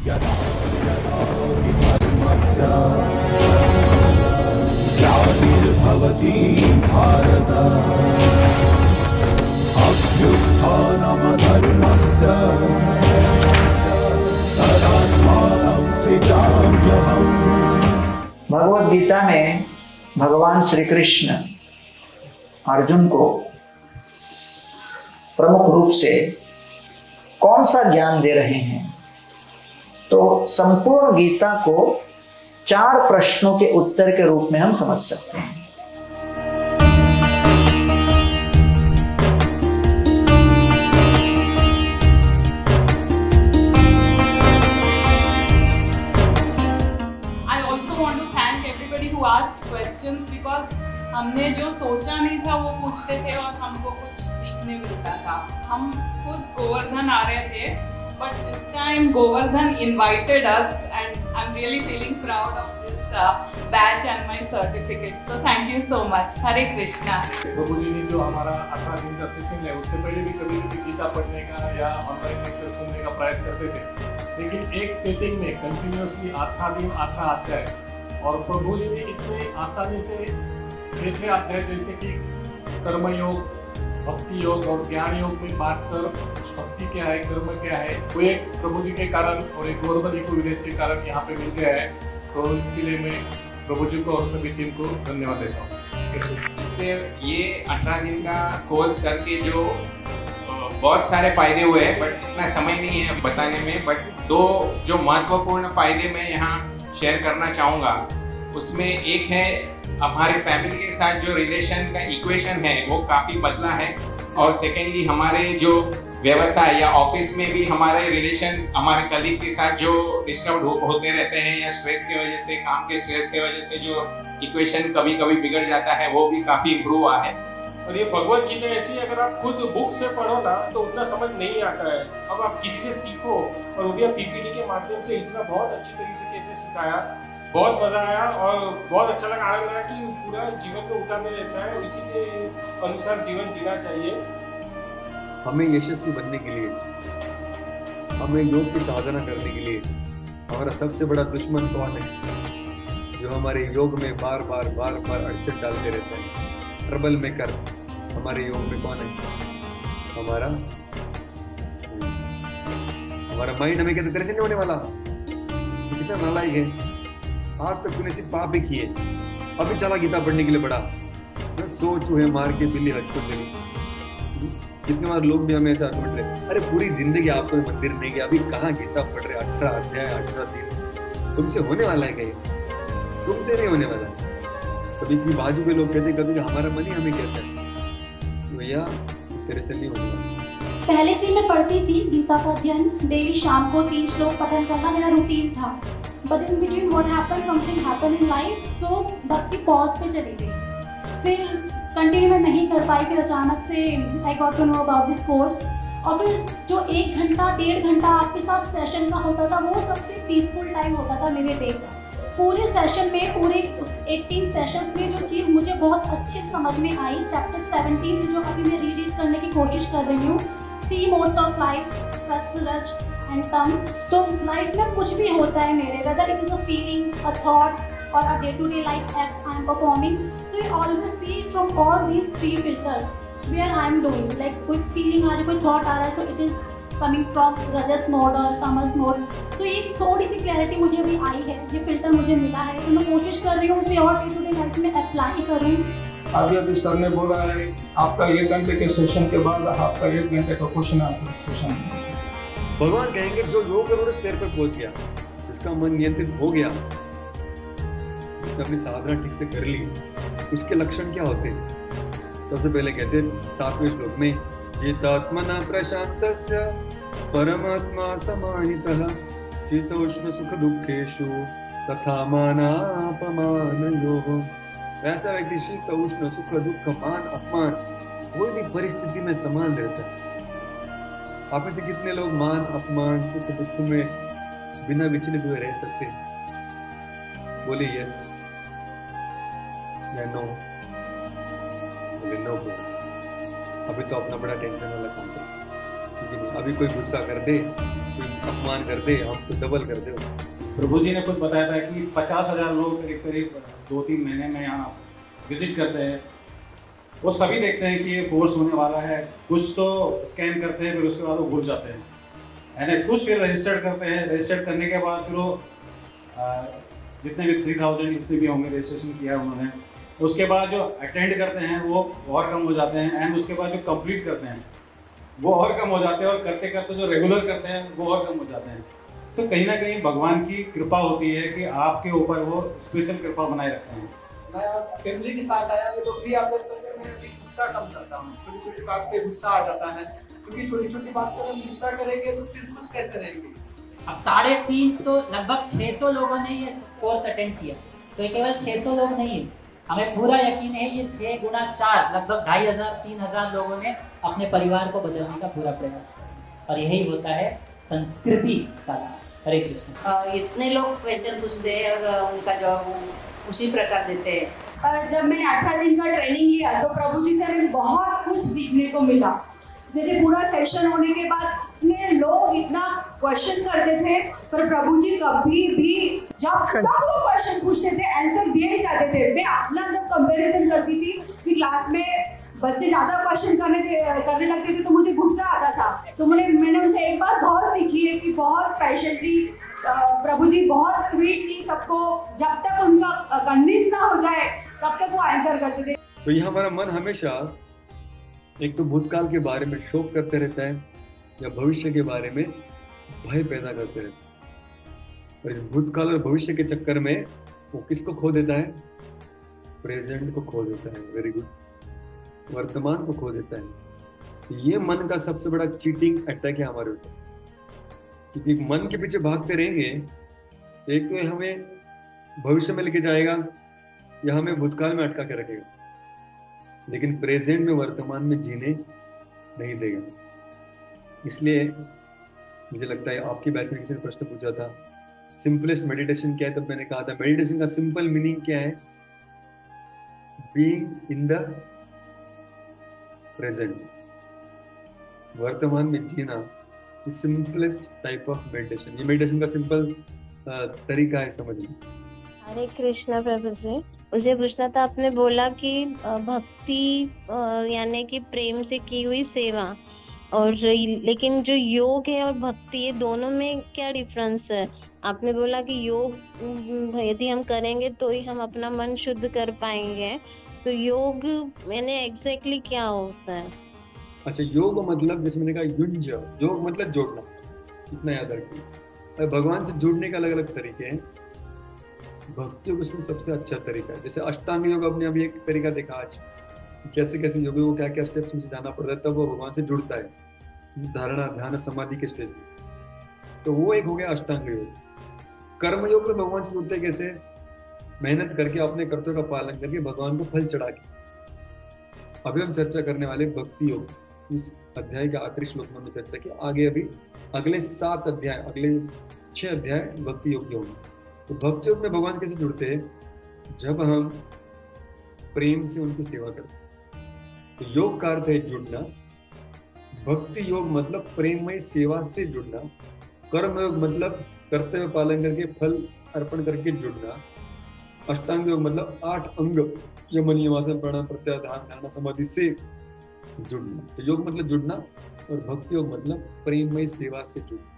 यदा यदा हि धर्मस्य ग्लानिर्भवति भारत अभ्युत्थानमधर्मस्य तदात्मानं सृजाम्यहम्। भगवद गीता में भगवान श्री कृष्ण अर्जुन को प्रमुख रूप से कौन सा ज्ञान दे रहे हैं? तो संपूर्ण गीता को 4 प्रश्नों के उत्तर के रूप में हम समझ सकते हैं। I also want to thank everybody who asked questions because हमने जो सोचा नहीं था वो पूछते थे और हमको कुछ सीखने मिलता था। हम खुद गोवर्धन आ रहे थे, but this time Govardhan invited us and I'm really feeling proud of this badge and my certificate. So thank you so much. Hare Krishna. प्रभु जी ने जो हमारा 18 दिन का सेशन है उससे पहले भी कभी कभी गीता पढ़ने का या ऑनलाइन लेक्चर सुनने का प्रयास करते थे, लेकिन एक सेटिंग में कंटिन्यूअसली 8 दिन 8 अध्याय, और प्रभु जी ने इतने आसानी से 6 अध्याय जैसे कि कर्मयोग, भक्ति योग और ज्ञान योग में बांट कर भक्ति क्या है, कर्म क्या है, वो एक प्रभु जी के कारण और एक गौरव को विदेश के कारण यहाँ पे मिल गया है। तो इसके लिए मैं प्रभु जी को और सभी टीम को धन्यवाद देता हूँ। इससे ये 18 दिन का कोर्स करके जो बहुत सारे फायदे हुए हैं, बट इतना समय नहीं है बताने में। बट 2 जो महत्वपूर्ण फायदे मैं यहाँ शेयर करना चाहूँगा, उसमें एक है हमारे फैमिली के साथ जो रिलेशन का इक्वेशन है वो काफ़ी बदला है, और सेकेंडली हमारे जो व्यवसाय या ऑफिस में भी हमारे रिलेशन हमारे कलीग के साथ जो डिस्टर्ब होते रहते हैं या स्ट्रेस की वजह से, काम के स्ट्रेस की वजह से जो इक्वेशन कभी कभी बिगड़ जाता है, वो भी काफ़ी इम्प्रूव हुआ है। और ये भगवत गीता ऐसी अगर आप खुद बुक से पढ़ो ना तो उतना समझ नहीं आता है। अब आप किसी से सीखो, और वो भी पीपीटी के माध्यम से इतना बहुत अच्छी तरीके से कैसे सिखाया, बहुत मजा आया और बहुत अच्छा लगा, आनंद आया कि पूरा जीवन को उतारने जैसा है, इसी के अनुसार जीवन जीना चाहिए। हमें यशस्वी बनने के लिए, हमें योग की साधना करने के लिए हमारा सबसे बड़ा दुश्मन कौन है? जो हमारे योग में बार बार अड़चन डालते रहता है, ट्रबल मेकर हमारे योग में कौन है? हमारा माइंड हमें कहते तेरे से नहीं होने वाला, तो कितना नालायक है, आज तक तूने सिर्फ पाप ही किए, अभी चला गीता पढ़ने के लिए बड़ा, सो चूहे मार के बिल्ली हज को दे। कितने बार लोग भी हमें ऐसा आर्गुमेंट रहे, अरे पूरी जिंदगी आपको मंदिर नहीं गया, अभी कहाँ गीता पढ़ रहे, 18 अध्याय 18 दिन, तुमसे होने वाला है क्या? तुमसे नहीं होने वाला है। कभी कभी बाजू के लोग कहते, कभी हमारा मन ही हमें कहता है भैया तेरे से नहीं होने वाला। पहले से मैं पढ़ती थी गीता का अध्ययन, डेली शाम को 3 श्लोक पठन करना मेरा रूटीन था, but in between what happen, something happen in life, so भक्ति पॉज पे चली गई, फिर कंटिन्यू मैं नहीं कर पाई। फिर अचानक से I got to know about this course, और फिर जो 1 घंटा 1.5 घंटा आपके साथ सेशन का होता था, वो सबसे पीसफुल टाइम होता था मेरे डे का। पूरे सेशन में, पूरे 18 सेशंस में जो चीज़ मुझे बहुत अच्छे समझ में आई, चैप्टर 17 जो अभी मैं रीड करने की कोशिश कर रही हूँ, 3 मोड्स ऑफ लाइफ, सत्व, रज एंड तम। तो लाइफ में कुछ भी होता है मेरे, whether it is a feeling, a thought or a day-to-day life act I am performing, so you always see from all these 3 filters where I am doing, like कोई feeling आ रही है, कोई thought आ रहा है, तो it is coming from rajas mode और tamas mode। तो ये थोड़ी सी क्लैरिटी मुझे अभी आई है, ये फिल्टर मुझे मिला है, तो मैं कोशिश कर रही हूँ उसे और day-to-day लाइफ में अप्लाई करूँ। अभी सर ने बोला है आपका 1 घंटे के सेशन के बाद आपका 1 घंटे का क्वेश्चन आंसर सेशन। भगवान कहेंगे जो योग करोड़ स्तर पर पहुंच गया, जिसका मन नियंत्रित हो गया, अपनी साधना ठीक से कर ली, उसके लक्षण क्या होते हैं? सबसे पहले कहते हैं 7वें श्लोक में, जितात्मना प्रशांतस्य परमात्मा समाहितः शीतोष्ण सुख दुखेषु तथा मानापमानयोः। ऐसा व्यक्ति शीत उष्ण सुख दुख मान अपमान कोई भी परिस्थिति में समान रहता है। आप में से कितने लोग मान अपमान सुख दुख में बिना विचलित हुए रह सकते हैं? बोले यस या नो? बोले नो। अभी तो अपना बड़ा टेंशन वाला काम है, अभी कोई गुस्सा कर दे कोई अपमान कर दे हम तो डबल कर दे। प्रभु जी ने खुद बताया था कि 50,000 लोग करीब करीब 2-3 महीने में यहाँ विजिट करते हैं। वो सभी देखते हैं कि ये कोर्स होने वाला है, कुछ तो स्कैन करते हैं, फिर उसके बाद वो भूल जाते हैं, है ना। कुछ फिर रजिस्टर्ड करते हैं, रजिस्टर्ड करने के बाद फिर वो जितने भी 3000 जितने भी होंगे रजिस्ट्रेशन किया उन्होंने, उसके बाद जो अटेंड करते हैं वो और कम हो जाते हैं, एंड उसके बाद जो कंप्लीट करते हैं वो और कम हो जाते हैं, और करते करते जो रेगुलर करते हैं वो और कम हो जाते हैं। तो कहीं ना कहीं भगवान की कृपा होती है कि आपके ऊपर वो स्पेशल कृपा बनाए रखते हैं। मैं फैमिली के साथ आया हूँ, तो भी आप मैं गुस्सा कम करता हूँ। छोटी छोटी बात पे गुस्सा आ जाता है, क्योंकि छोटी छोटी बात पर हम गुस्सा करेंगे तो फिर खुश कैसे रहेंगे। अब 350 लगभग 600 लोगों ने ये कोर्स अटेंड किया, तो ये केवल 600 लोग नहीं है, हमें पूरा यकीन है ये 6 गुना 4 लगभग 2500-3000 लोगों ने अपने परिवार को बदलने का पूरा प्रयास किया, और यही होता है संस्कृति का लाभ। हरे कृष्ण। इतने लोग क्वेश्चन पूछते हैं और उनका जवाब वो उसी प्रकार देते हैं। और जब मैंने 18 दिन का ट्रेनिंग लिया तो प्रभु जी से हमें बहुत कुछ सीखने को मिला। जैसे पूरा सेशन होने के बाद इतने लोग इतना क्वेश्चन करते थे, पर प्रभु जी कभी भी जब तक वो क्वेश्चन पूछते थे आंसर दिए ही जाते थे। मैं अपना जब कंपैरिजन करती थी कि क्लास में बच्चे ज्यादा क्वेश्चन करने लगते थे तो मुझे गुस्सा आता था, तो मैंने उनसे एक बात बहुत सीखी है कि बहुत पेशेंटली प्रभु जी बहुत स्वीटली सबको, जब तक उनका कन्विंस ना हो जाए तब तक वो आंसर करते थे। तो ये हमारा मन हमेशा एक तो भूतकाल के बारे में शोक करते रहता है या भविष्य के बारे में भय पैदा करते रहता है, और इस भूतकाल और भविष्य के चक्कर में वो किसको खो देता है? प्रेजेंट को खो देता है। वेरी गुड, वर्तमान को खो देता है। ये मन का सबसे बड़ा चीटिंग अटैक है हमारे ऊपर, क्योंकि मन के पीछे भागते रहेंगे, एक तो हमें भविष्य में लेके जाएगा या हमें भूतकाल में अटका के रखेगा, लेकिन प्रेजेंट में वर्तमान में जीने नहीं देगा। इसलिए मुझे लगता है आपकी बैच में किसी ने प्रश्न पूछा था सिंपलेस्ट मेडिटेशन क्या है, तब मैंने कहा था मेडिटेशन का सिंपल मीनिंग क्या है? बीइंग इन द प्रेजेंट, वर्तमान में जीना, सिंपलेस्ट टाइप ऑफ मेडिटेशन। ये मेडिटेशन का सिंपल तरीका है समझना। हरे कृष्णा प्रभु जी, मुझे पूछना था, आपने बोला कि भक्ति यानी कि प्रेम से की हुई सेवा, और लेकिन जो योग है और भक्ति है दोनों में क्या डिफरेंस है? आपने बोला कि योग यदि हम करेंगे तो ही हम अपना मन शुद्ध कर पाएंगे, तो योग मैंने एग्जैक्टली क्या होता है? अच्छा, योग मतलब जैसे मैंने कहा युंज, योग मतलब जोड़ना, इतना याद रखिए। भगवान से जुड़ने का अलग अलग तरीके हैं, भक्ति योग उसमें सबसे अच्छा तरीका है। जैसे अष्टांग योग अपने अभी एक तरीका देखा आज, कैसे कैसे योगी को क्या क्या स्टेप्स में से जाना पड़ता है, तब वो भगवान से जुड़ता है धारणा ध्यान समाधि के स्टेज में। तो वो एक हो गया अष्टांग योग। कर्म योग में भगवान से जुड़ते कैसे? मेहनत करके अपने कर्तव्य का पालन करके भगवान को फल चढ़ा के। अभी हम चर्चा करने वाले भक्ति योग, इस अध्याय के आखिरी श्लोक में हमने चर्चा की, आगे अभी अगले 7 अध्याय, अगले 6 अध्याय भक्ति योग के होंगे। तो भक्ति योग में भगवान कैसे जुड़ते हैं? जब हम प्रेम से उनकी सेवा करते हैं। तो योग का अर्थ है जुड़ना, भक्ति योग मतलब प्रेममय सेवा से जुड़ना, कर्म योग मतलब कर्तव्य पालन करके फल अर्पण करके जुड़ना, अष्टांग योग मतलब 8 अंग यम नियम आसन प्राणायाम प्रत्याहार ध्यान धारणा समाधि से जुड़ना। तो योग मतलब जुड़ना, और भक्ति योग मतलब प्रेममय सेवा से जुड़ना।